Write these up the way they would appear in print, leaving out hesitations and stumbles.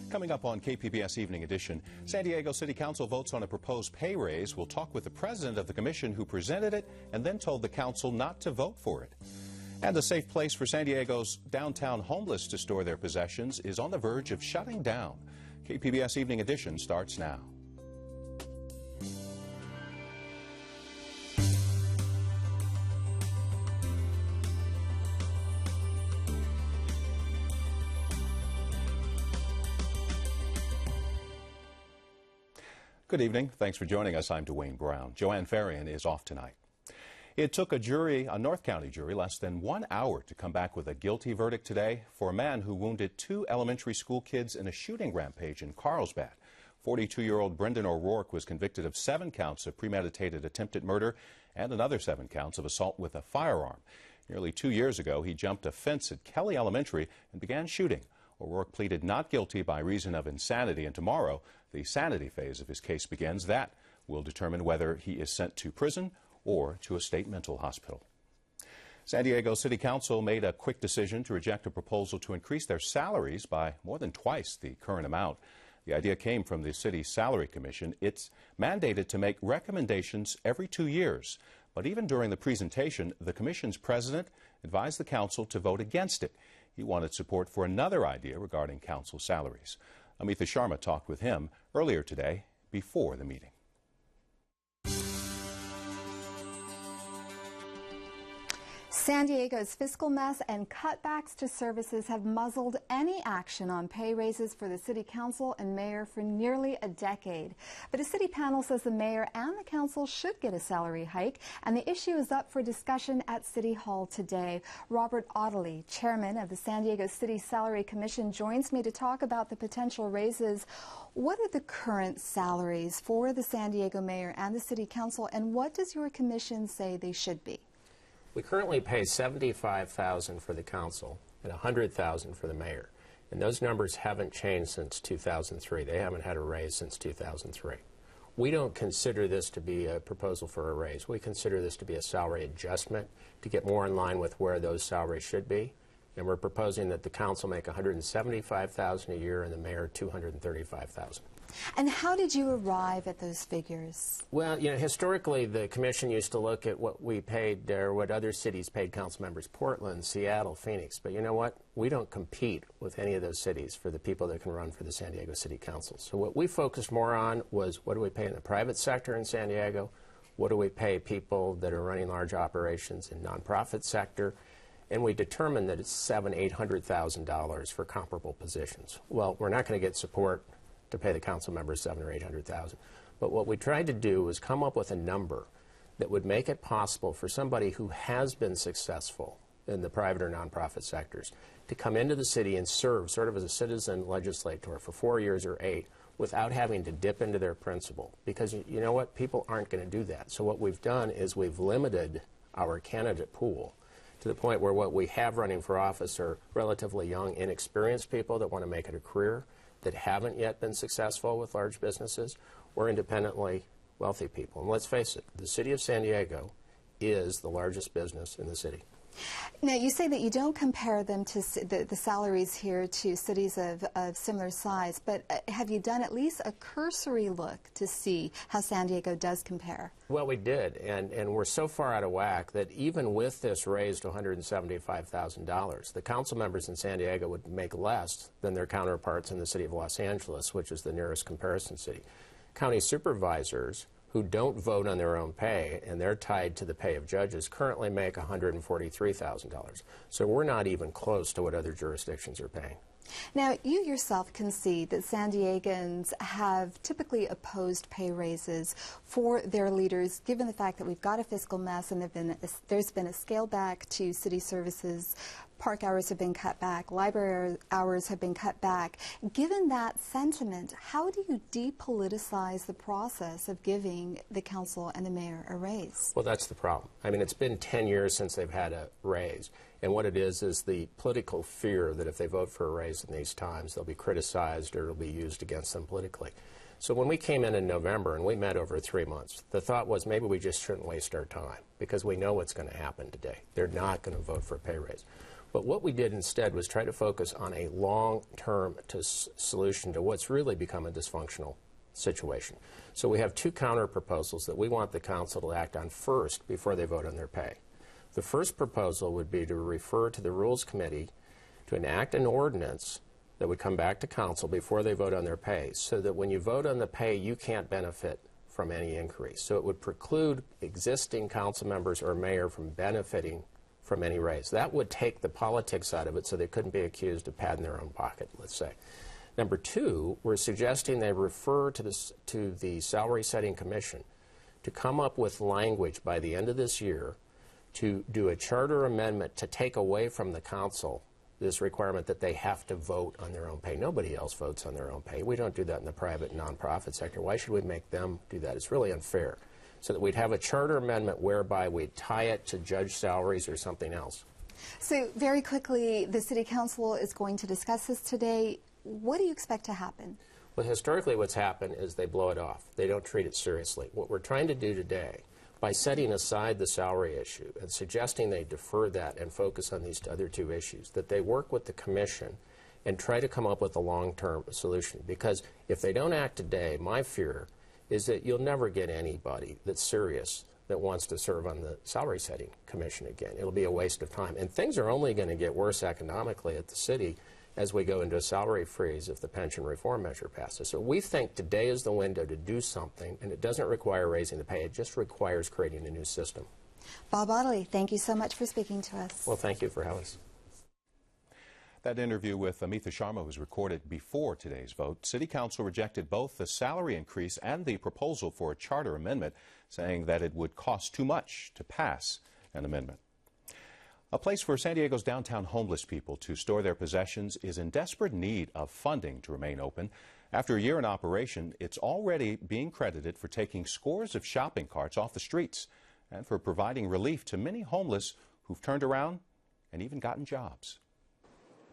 Coming up on KPBS Evening Edition, San Diego City Council votes on a proposed pay raise. We'll talk with the president of the commission who presented it and then told the council not to vote for it. And a safe place for San Diego's downtown homeless to store their possessions is on the verge of shutting down. KPBS Evening Edition starts now. Good evening. Thanks for joining us. I'm Dwayne Brown. Joanne Farian is off tonight. It took a North County jury, less than 1 hour to come back with a guilty verdict today for a man who wounded 2 elementary school kids in a shooting rampage in Carlsbad. 42-year-old Brendan O'Rourke was convicted of 7 counts of premeditated attempted murder and another 7 counts of assault with a firearm. Nearly 2 years ago, he jumped a fence at Kelly Elementary and began shooting. O'Rourke pleaded not guilty by reason of insanity, and tomorrow the sanity phase of his case begins. That will determine whether he is sent to prison or to a state mental hospital. San Diego City Council made a quick decision to reject a proposal to increase their salaries by more than twice the current amount. The idea came from the City's Salary Commission. It's mandated to make recommendations every 2 years. But even during the presentation, the Commission's president advised the Council to vote against it. He wanted support for another idea regarding council salaries. Amitha Sharma talked with him earlier today before the meeting. San Diego's fiscal mess and cutbacks to services have muzzled any action on pay raises for the city council and mayor for nearly a decade. But a city panel says the mayor and the council should get a salary hike, and the issue is up for discussion at City Hall today. Robert Ottley, chairman of the San Diego City Salary Commission, joins me to talk about the potential raises. What are the current salaries for the San Diego mayor and the city council, and what does your commission say they should be? We currently pay $75,000 for the council and $100,000 for the mayor. And those numbers haven't changed since 2003. They haven't had a raise since 2003. We don't consider this to be a proposal for a raise. We consider this to be a salary adjustment to get more in line with where those salaries should be. And we're proposing that the council make $175,000 a year and the mayor $235,000. And how did you arrive at those figures? Well, you know, historically, the commission used to look at what we paid or what other cities paid council members, Portland, Seattle, Phoenix. But you know what? We don't compete with any of those cities for the people that can run for the San Diego City Council. So what we focused more on was what do we pay in the private sector in San Diego? What do we pay people that are running large operations in nonprofit sector? And we determined that it's $700,000-800,000 for comparable positions. Well, we're not going to get support to pay the council members $700,000 or $800,000. But what we tried to do was come up with a number that would make it possible for somebody who has been successful in the private or nonprofit sectors to come into the city and serve sort of as a citizen legislator for 4 years or 8 without having to dip into their principal. Because you know what? People aren't going to do that. So what we've done is we've limited our candidate pool to the point where what we have running for office are relatively young, inexperienced people that want to make it a career, that haven't yet been successful with large businesses, or independently wealthy people. And let's face it, the city of San Diego is the largest business in the city. Now, you say that you don't compare them to the salaries here to cities of similar size, but have you done at least a cursory look to see how San Diego does compare? Well, we did, and we're so far out of whack that even with this raise to $175,000, the council members in San Diego would make less than their counterparts in the city of Los Angeles, which is the nearest comparison city. County supervisors who don't vote on their own pay, and they're tied to the pay of judges, currently make $143,000. So we're not even close to what other jurisdictions are paying. Now, you yourself concede that San Diegans have typically opposed pay raises for their leaders, given the fact that we've got a fiscal mess and there's been a scale back to city services. Park hours have been cut back, library hours have been cut back. Given that sentiment, how do you depoliticize the process of giving the council and the mayor a raise? Well, that's the problem. I mean, it's been 10 years since they've had a raise. And what it is the political fear that if they vote for a raise in these times, they'll be criticized or it'll be used against them politically. So when we came in November and we met over 3 months, the thought was maybe we just shouldn't waste our time because we know what's going to happen today. They're not going to vote for a pay raise. But what we did instead was try to focus on a long-term solution to what's really become a dysfunctional situation. So we have two counter proposals that we want the council to act on first before they vote on their pay. The first proposal would be to refer to the Rules Committee to enact an ordinance that would come back to council before they vote on their pay, so that when you vote on the pay, you can't benefit from any increase. So it would preclude existing council members or mayor from benefiting from any raise. That would take the politics out of it, so they couldn't be accused of padding their own pocket, let's say. Number two, we're suggesting they refer to the Salary Setting Commission to come up with language by the end of this year to do a charter amendment to take away from the council this requirement that they have to vote on their own pay. Nobody else votes on their own pay. We don't do that in the private nonprofit sector. Why should we make them do that? It's really unfair. So that we'd have a charter amendment whereby we'd tie it to judge salaries or something else. So very quickly, the City Council is going to discuss this today. What do you expect to happen? Well, historically what's happened is they blow it off. They don't treat it seriously. What we're trying to do today, by setting aside the salary issue and suggesting they defer that and focus on these other two issues, that they work with the Commission and try to come up with a long-term solution. Because if they don't act today, my fear is that you'll never get anybody that's serious that wants to serve on the Salary Setting Commission again. It'll be a waste of time. And things are only going to get worse economically at the city as we go into a salary freeze if the pension reform measure passes. So we think today is the window to do something, and it doesn't require raising the pay. It just requires creating a new system. Bob Ottley, thank you so much for speaking to us. Well, thank you for having us. That interview with Amitha Sharma was recorded before today's vote. City Council rejected both the salary increase and the proposal for a charter amendment, saying that it would cost too much to pass an amendment. A place for San Diego's downtown homeless people to store their possessions is in desperate need of funding to remain open. After a year in operation, it's already being credited for taking scores of shopping carts off the streets and for providing relief to many homeless who've turned around and even gotten jobs.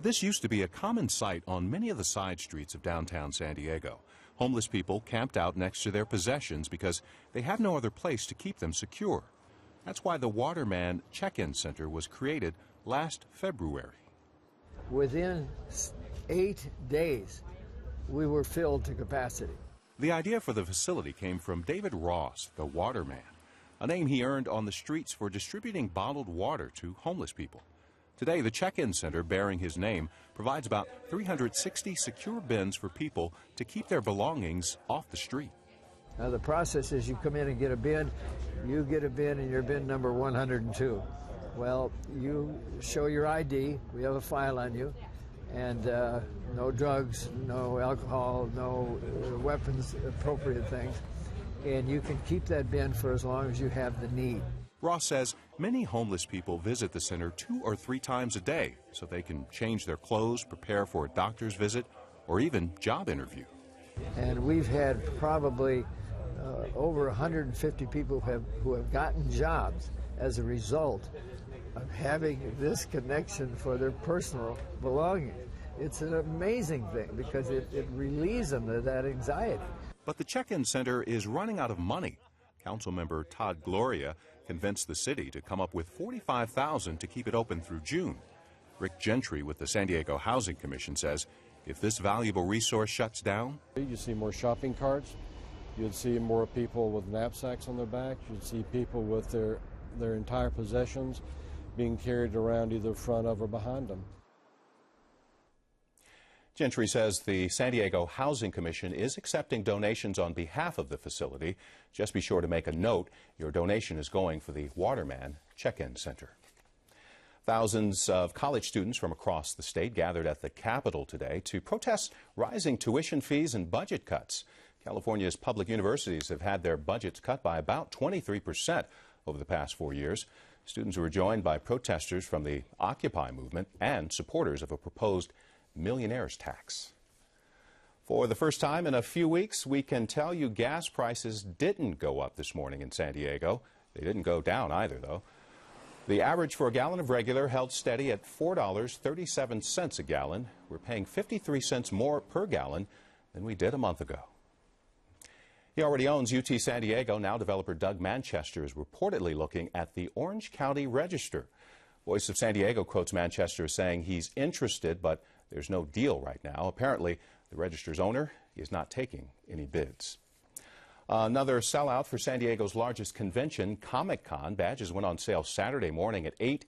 This used to be a common sight on many of the side streets of downtown San Diego. Homeless people camped out next to their possessions because they had no other place to keep them secure. That's why the Waterman Check-In Center was created last February. Within 8 days, we were filled to capacity. The idea for the facility came from David Ross, the Waterman, a name he earned on the streets for distributing bottled water to homeless people. Today, the Check-In Center, bearing his name, provides about 360 secure bins for people to keep their belongings off the street. Now, the process is you come in and get a bin. You get a bin and you're bin number 102. Well, you show your ID. We have a file on you. And no drugs, no alcohol, no weapons, appropriate things. And you can keep that bin for as long as you have the need. Ross says many homeless people visit the center 2 or 3 times a day so they can change their clothes, prepare for a doctor's visit, or even job interview. And we've had probably over 150 people who have gotten jobs as a result of having this connection for their personal belongings. It's an amazing thing because it relieves them of that anxiety. But the Check-In Center is running out of money. Councilmember Todd Gloria convinced the city to come up with $45,000 to keep it open through June. Rick Gentry with the San Diego Housing Commission says if this valuable resource shuts down, you see more shopping carts, you'd see more people with knapsacks on their backs, you'd see people with their entire possessions being carried around either front of or behind them. Gentry says the San Diego Housing Commission is accepting donations on behalf of the facility. Just be sure to make a note. Your donation is going for the Waterman Check-In Center. Thousands of college students from across the state gathered at the Capitol today to protest rising tuition fees and budget cuts. California's public universities have had their budgets cut by about 23% over the past 4 years. Students were joined by protesters from the Occupy movement and supporters of a proposed millionaire's tax. For the first time in a few weeks, we can tell you gas prices didn't go up this morning in San Diego. They didn't go down either, though. The average for a gallon of regular held steady at $4.37 a gallon. We're paying 53 cents more per gallon than we did a month ago. He already owns UT San Diego. Now developer Doug Manchester is reportedly looking at the Orange County Register. Voice of San Diego quotes Manchester as saying he's interested, but there's no deal right now. Apparently, the Register's owner is not taking any bids. Another sellout for San Diego's largest convention, Comic-Con. Badges went on sale Saturday morning at 8.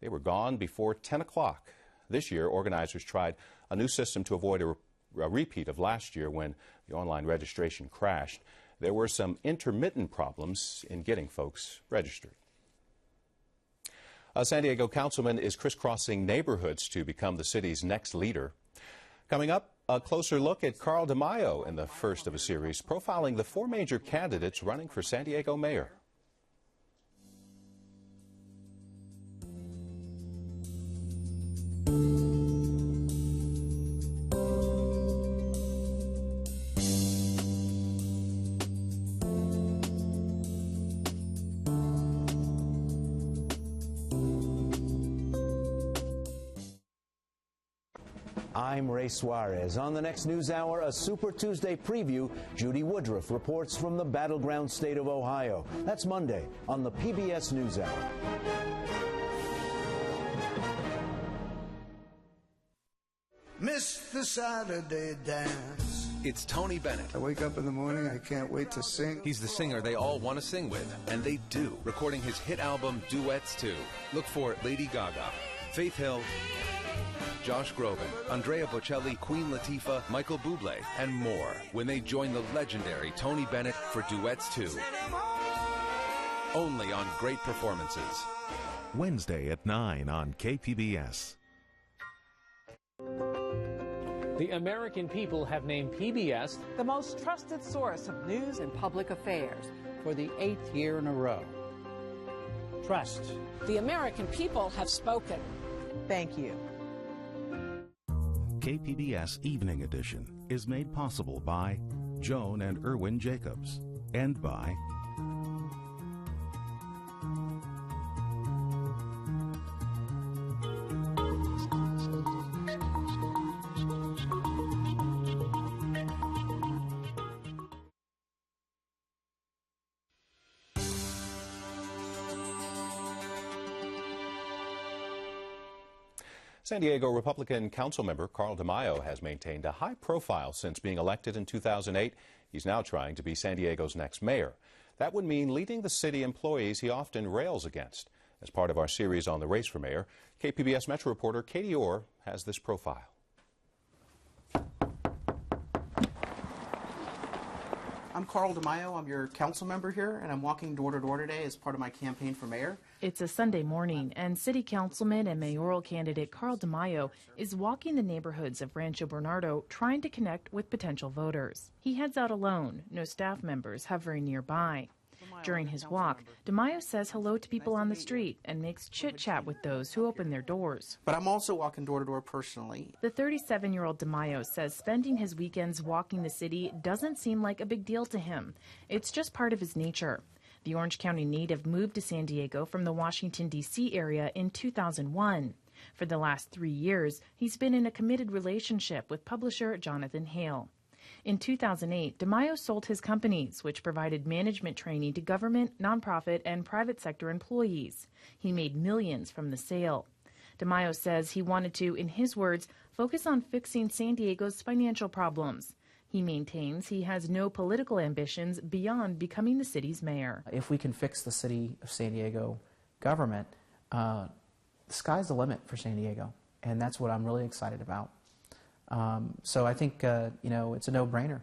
They were gone before 10 o'clock. This year, organizers tried a new system to avoid a repeat of last year when the online registration crashed. There were some intermittent problems in getting folks registered. A San Diego councilman is crisscrossing neighborhoods to become the city's next leader. Coming up, a closer look at Carl DeMaio in the first of a series, profiling the 4 major candidates running for San Diego mayor. I'm Ray Suarez. On the next News Hour, a Super Tuesday preview. Judy Woodruff reports from the battleground state of Ohio. That's Monday on the PBS NewsHour. Miss the Saturday dance. It's Tony Bennett. I wake up in the morning, I can't wait to sing. He's the singer they all want to sing with, and they do. Recording his hit album, Duets 2. Look for Lady Gaga, Faith Hill, Josh Groban, Andrea Bocelli, Queen Latifah, Michael Bublé, and more when they join the legendary Tony Bennett for Duets 2. Only on Great Performances. Wednesday at 9 on KPBS. The American people have named PBS the most trusted source of news and public affairs for the 8th year in a row. Trust. The American people have spoken. Thank you. KPBS Evening Edition is made possible by Joan and Irwin Jacobs and by San Diego Republican Councilmember Carl DeMaio has maintained a high profile since being elected in 2008. He's now trying to be San Diego's next mayor. That would mean leading the city employees he often rails against. As part of our series on the race for mayor, KPBS Metro reporter Katie Orr has this profile. I'm Carl DeMaio. I'm your council member here, and I'm walking door to door today as part of my campaign for mayor. It's a Sunday morning, and city councilman and mayoral candidate Carl DeMaio is walking the neighborhoods of Rancho Bernardo trying to connect with potential voters. He heads out alone, no staff members hovering nearby. During his walk, DeMaio says hello to people on the street and makes chit-chat with those who open their doors. But I'm also walking door to door personally. The 37-year-old DeMaio says spending his weekends walking the city doesn't seem like a big deal to him. It's just part of his nature. The Orange County native moved to San Diego from the Washington, D.C. area in 2001. For the last 3 years, he's been in a committed relationship with publisher Jonathan Hale. In 2008, DeMaio sold his companies, which provided management training to government, nonprofit, and private sector employees. He made millions from the sale. DeMaio says he wanted to, in his words, focus on fixing San Diego's financial problems. He maintains he has no political ambitions beyond becoming the city's mayor. If we can fix the city of San Diego government, the sky's the limit for San Diego, and that's what I'm really excited about. So I think, it's a no-brainer.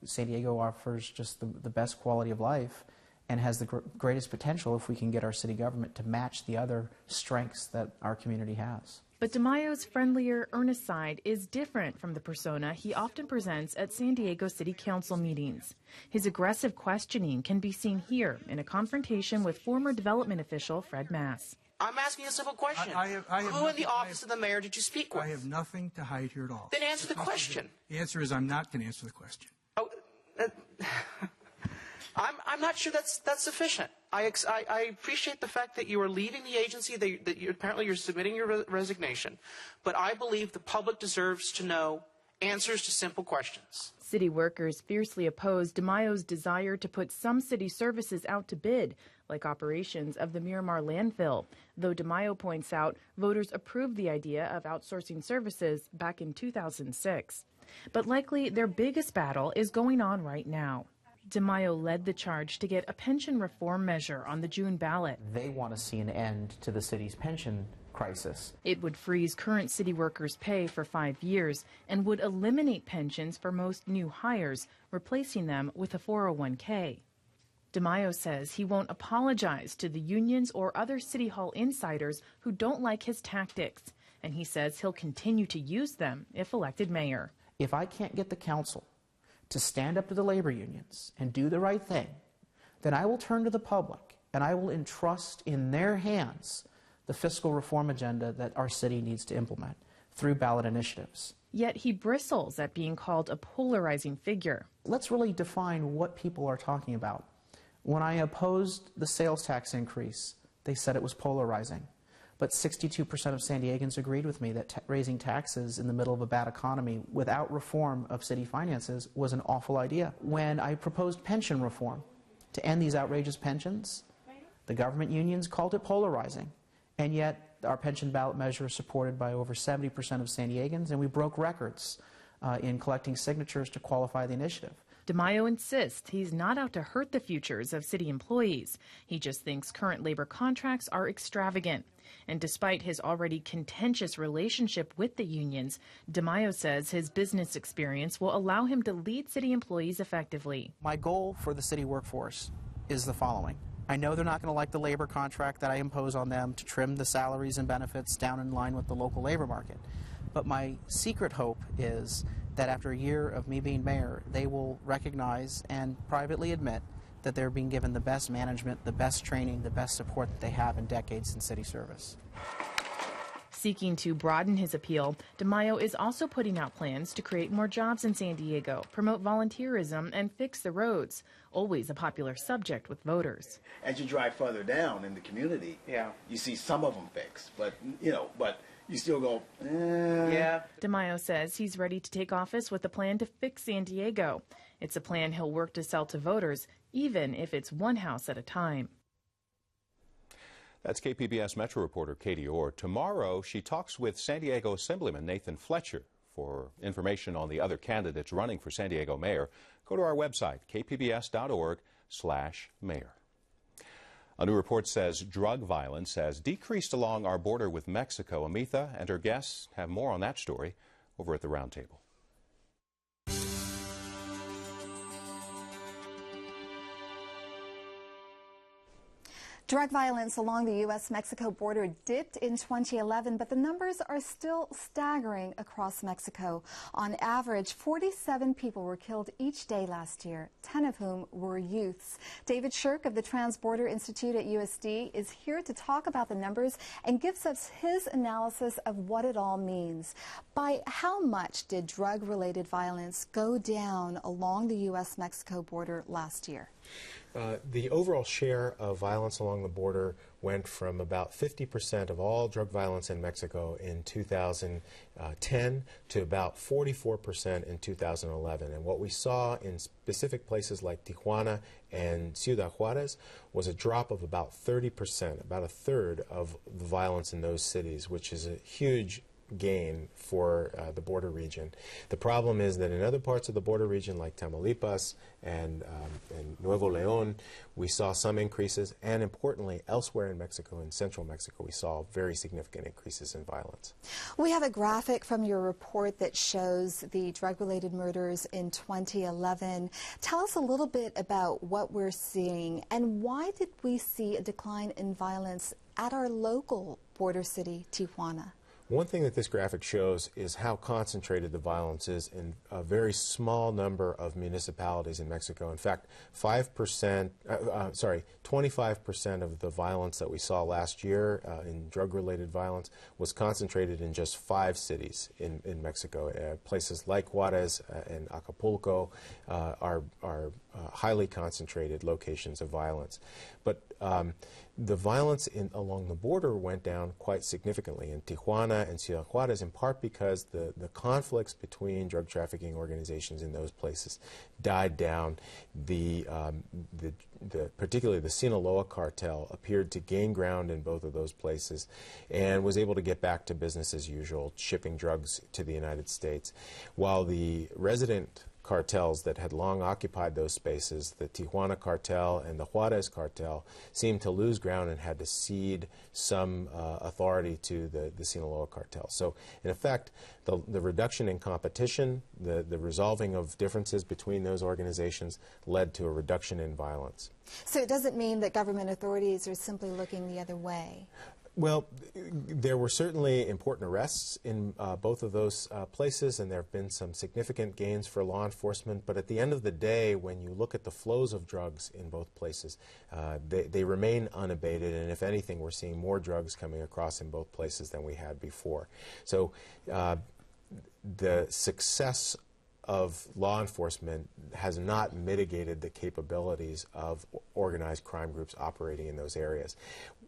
San Diego offers just the best quality of life and has the greatest potential if we can get our city government to match the other strengths that our community has. But DeMaio's friendlier, earnest side is different from the persona he often presents at San Diego City Council meetings. His aggressive questioning can be seen here in a confrontation with former development official Fred Mass. I'm asking a simple question. Who in the office of the mayor did you speak with? I have nothing to hide here at all. Then answer the question. The answer is I'm not going to answer the question. Oh, I'm not sure that's sufficient. I appreciate the fact that you are leaving the agency, apparently you're submitting your resignation, but I believe the public deserves to know answers to simple questions. City workers fiercely oppose DeMaio's desire to put some city services out to bid, like operations of the Miramar landfill, though DeMaio points out voters approved the idea of outsourcing services back in 2006. But likely their biggest battle is going on right now. DeMaio led the charge to get a pension reform measure on the June ballot. They want to see an end to the city's pension crisis. It would freeze current city workers' pay for 5 years and would eliminate pensions for most new hires, replacing them with a 401k. DeMaio says he won't apologize to the unions or other City Hall insiders who don't like his tactics, and he says he'll continue to use them if elected mayor. If I can't get the council to stand up to the labor unions and do the right thing, then I will turn to the public and I will entrust in their hands the fiscal reform agenda that our city needs to implement through ballot initiatives. Yet he bristles at being called a polarizing figure. Let's really define what people are talking about. When I opposed the sales tax increase, they said it was polarizing. But 62% of San Diegans agreed with me that raising taxes in the middle of a bad economy without reform of city finances was an awful idea. When I proposed pension reform to end these outrageous pensions, the government unions called it polarizing. And yet our pension ballot measure is supported by over 70% of San Diegans, and we broke records in collecting signatures to qualify the initiative. DeMaio insists he's not out to hurt the futures of city employees. He just thinks current labor contracts are extravagant. And despite his already contentious relationship with the unions, DeMaio says his business experience will allow him to lead city employees effectively. My goal for the city workforce is the following. I know they're not going to like the labor contract that I impose on them to trim the salaries and benefits down in line with the local labor market. But my secret hope is that after a year of me being mayor, they will recognize and privately admit that they're being given the best management, the best training, the best support that they have in decades in city service. Seeking to broaden his appeal, DeMaio is also putting out plans to create more jobs in San Diego, promote volunteerism, and fix the roads, always a popular subject with voters. As you drive further down in the community, you see some of them fixed, but you still go, Yeah. DeMaio says he's ready to take office with a plan to fix San Diego. It's a plan he'll work to sell to voters, even if it's one house at a time. That's KPBS Metro reporter Katie Orr. Tomorrow, she talks with San Diego Assemblyman Nathan Fletcher. For information on the other candidates running for San Diego mayor, go to our website, kpbs.org/mayor. A new report says drug violence has decreased along our border with Mexico. Amitha and her guests have more on that story over at the Roundtable. Drug violence along the U.S.-Mexico border dipped in 2011, but the numbers are still staggering across Mexico. On average, 47 people were killed each day last year, 10 of whom were youths. David Shirk of the Trans-Border Institute at USD is here to talk about the numbers and gives us his analysis of what it all means. By how much did drug-related violence go down along the U.S.-Mexico border last year? The overall share of violence along the border went from about 50% of all drug violence in Mexico in 2010 to about 44% in 2011. And what we saw in specific places like Tijuana and Ciudad Juarez was a drop of about 30%, about a third of the violence in those cities, which is a huge gain for the border region. The problem is that in other parts of the border region like Tamaulipas and Nuevo León, we saw some increases, and importantly, elsewhere in Mexico, in central Mexico, we saw very significant increases in violence. We have a graphic from your report that shows the drug-related murders in 2011. Tell us a little bit about what we're seeing, and why did we see a decline in violence at our local border city, Tijuana? One thing that this graphic shows is how concentrated the violence is in a very small number of municipalities in Mexico. In fact, 25% of the violence that we saw last year in drug-related violence was concentrated in just 5 cities in Mexico. Places like Juarez and Acapulco are highly concentrated locations of violence. But the violence along the border went down quite significantly in Tijuana and Ciudad Juarez, in part because the conflicts between drug trafficking organizations in those places died down. Particularly the Sinaloa cartel appeared to gain ground in both of those places and was able to get back to business as usual, shipping drugs to the United States, while the resident cartels that had long occupied those spaces, the Tijuana cartel and the Juarez cartel, seemed to lose ground and had to cede some authority to the Sinaloa cartel. So, in effect, the reduction in competition, the resolving of differences between those organizations led to a reduction in violence. So it doesn't mean that government authorities are simply looking the other way? Well, there were certainly important arrests in both of those places, and there have been some significant gains for law enforcement. But at the end of the day, when you look at the flows of drugs in both places, they remain unabated. And if anything, we're seeing more drugs coming across in both places than we had before. So the success of law enforcement has not mitigated the capabilities of organized crime groups operating in those areas.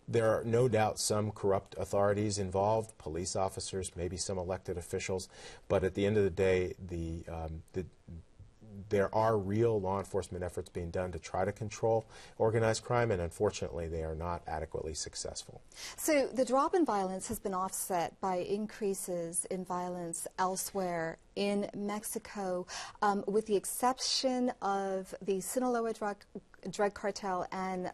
There are no doubt some corrupt authorities involved, police officers, maybe some elected officials, but at the end of the day, there are real law enforcement efforts being done to try to control organized crime, and unfortunately they are not adequately successful. So the drop in violence has been offset by increases in violence elsewhere in Mexico, with the exception of the Sinaloa drug cartel and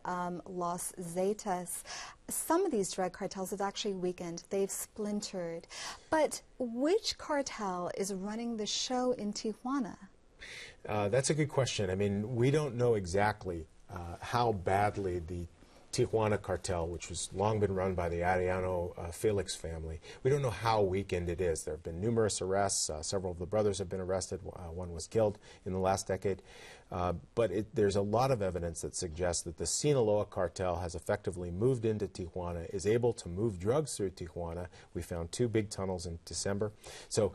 Los Zetas. Some of these drug cartels have actually weakened. They've splintered. But which cartel is running the show in Tijuana? That's a good question. I mean, we don't know exactly how badly the Tijuana cartel, which has long been run by the Arellano Felix family, we don't know how weakened it is. There have been numerous arrests. Several of the brothers have been arrested. One was killed in the last decade. But there's a lot of evidence that suggests that the Sinaloa cartel has effectively moved into Tijuana, is able to move drugs through Tijuana. We found 2 big tunnels in December. So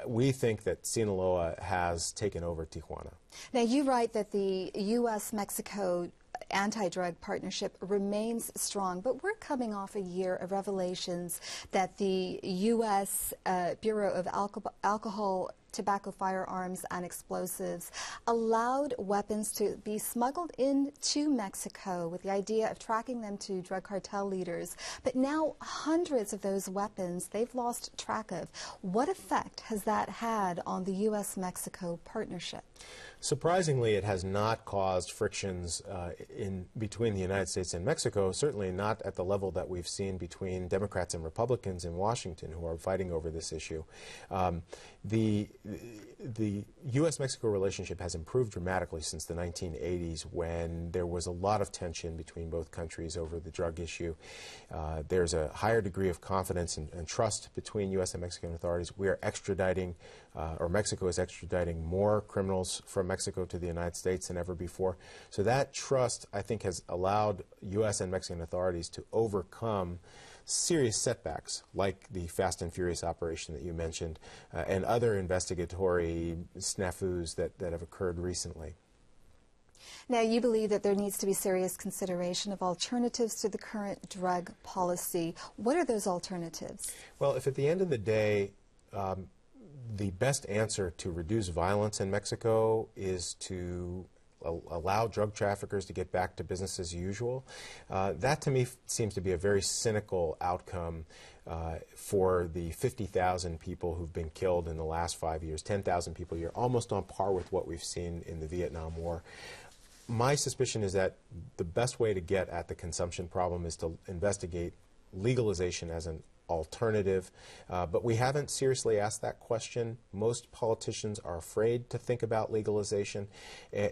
we think that Sinaloa has taken over Tijuana. Now, you write that the U.S.-Mexico anti-drug partnership remains strong, but we're coming off a year of revelations that the U.S. Bureau of Alcohol, Tobacco, Firearms, and Explosives allowed weapons to be smuggled into Mexico with the idea of tracking them to drug cartel leaders. But now hundreds of those weapons they've lost track of. What effect has that had on the U.S.-Mexico partnership? Surprisingly, it has not caused frictions between the United States and Mexico, certainly not at the level that we've seen between Democrats and Republicans in Washington who are fighting over this issue. The U.S.-Mexico relationship has improved dramatically since the 1980s, when there was a lot of tension between both countries over the drug issue. There's a higher degree of confidence and trust between U.S. and Mexican authorities. We are extraditing, or Mexico is extraditing more criminals from Mexico to the United States than ever before. So that trust, I think, has allowed U.S. and Mexican authorities to overcome serious setbacks like the Fast and Furious operation that you mentioned and other investigatory snafus that have occurred recently. Now, you believe that there needs to be serious consideration of alternatives to the current drug policy. What are those alternatives? Well, if at the end of the day, the best answer to reduce violence in Mexico is to allow drug traffickers to get back to business as usual, that to me seems to be a very cynical outcome for the 50,000 people who've been killed in the last 5 years, 10,000 people a year, almost on par with what we've seen in the Vietnam War. My suspicion is that the best way to get at the consumption problem is to investigate legalization as an alternative, but we haven't seriously asked that question. Most politicians are afraid to think about legalization,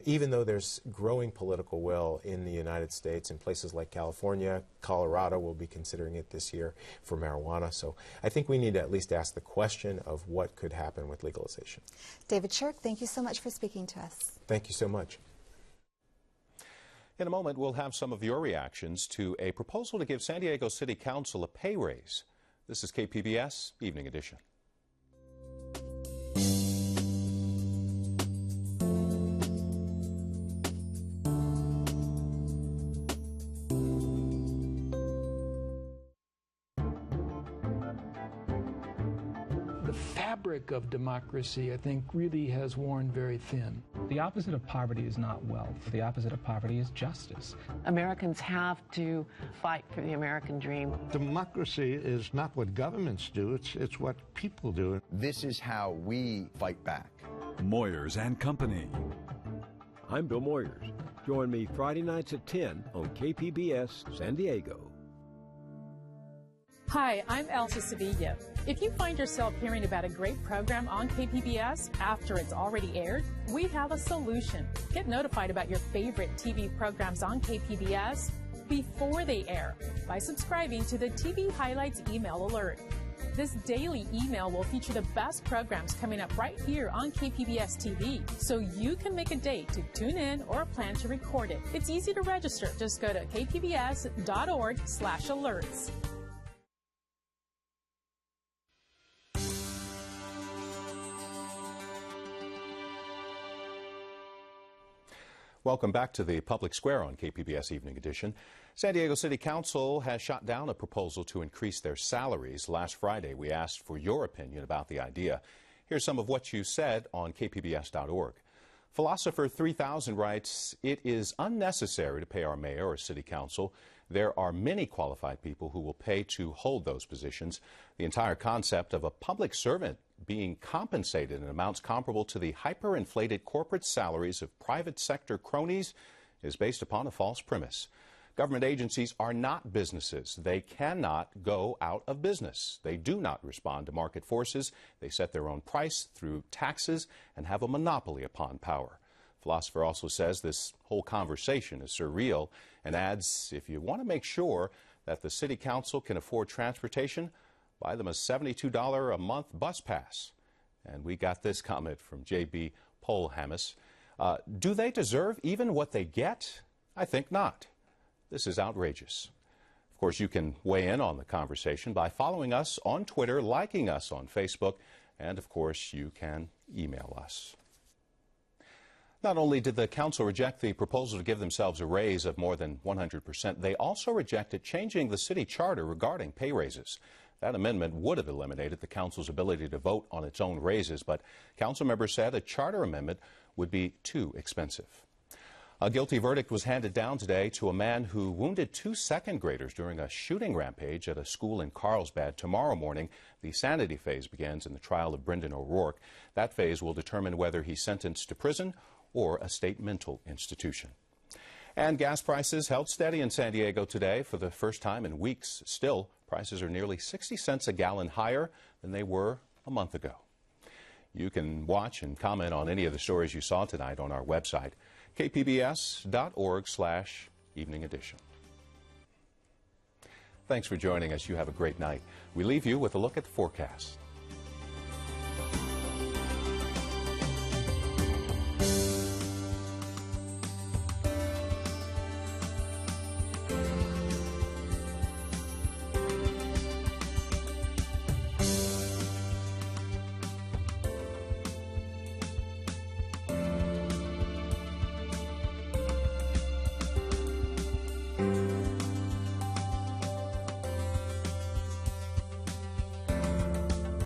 even though there's growing political will in the United States. In places like California, Colorado will be considering it this year for marijuana. So I think we need to at least ask the question of what could happen with legalization. David Shirk, thank you so much for speaking to us. Thank you so much. In a moment, we'll have some of your reactions to a proposal to give San Diego City Council a pay raise. This is KPBS Evening Edition. rhetoric of democracy, I think, really has worn very thin. The opposite of poverty is not wealth. The opposite of poverty is justice. Americans have to fight for the American dream. Democracy is not what governments do, it's what people do. This is how we fight back. Moyers and Company. I'm Bill Moyers. Join me Friday nights at 10 on KPBS San Diego. Hi, I'm Elsa Sevilla. If you find yourself hearing about a great program on KPBS after it's already aired, we have a solution. Get notified about your favorite TV programs on KPBS before they air by subscribing to the TV Highlights email alert. This daily email will feature the best programs coming up right here on KPBS TV, so you can make a date to tune in or plan to record it. It's easy to register. Just go to kpbs.org/alerts. Welcome back to the Public Square on KPBS Evening Edition. San Diego City Council has shot down a proposal to increase their salaries. Last Friday, we asked for your opinion about the idea. Here's some of what you said on kpbs.org. Philosopher 3000 writes, "It is unnecessary to pay our mayor or city council. There are many qualified people who will pay to hold those positions. The entire concept of a public servant being compensated in amounts comparable to the hyperinflated corporate salaries of private sector cronies is based upon a false premise. Government agencies are not businesses. They cannot go out of business. They do not respond to market forces. They set their own price through taxes and have a monopoly upon power." Philosopher also says this whole conversation is surreal and adds, if you want to make sure that the city council can afford transportation, buy them a $72 a month bus pass. And we got this comment from J.B. Polhamus. Do they deserve even what they get? I think not. This is outrageous. Of course, you can weigh in on the conversation by following us on Twitter, liking us on Facebook, and of course, you can email us. Not only did the council reject the proposal to give themselves a raise of more than 100%, they also rejected changing the city charter regarding pay raises. That amendment would have eliminated the council's ability to vote on its own raises, but council members said a charter amendment would be too expensive. A guilty verdict was handed down today to a man who wounded 2 second graders during a shooting rampage at a school in Carlsbad. Tomorrow morning, the sanity phase begins in the trial of Brendan O'Rourke. That phase will determine whether he's sentenced to prison or a state mental institution. And gas prices held steady in San Diego today for the first time in weeks. Still, prices are nearly 60 cents a gallon higher than they were a month ago. You can watch and comment on any of the stories you saw tonight on our website, kpbs.org/evening edition. Thanks for joining us. You have a great night. We leave you with a look at the forecast.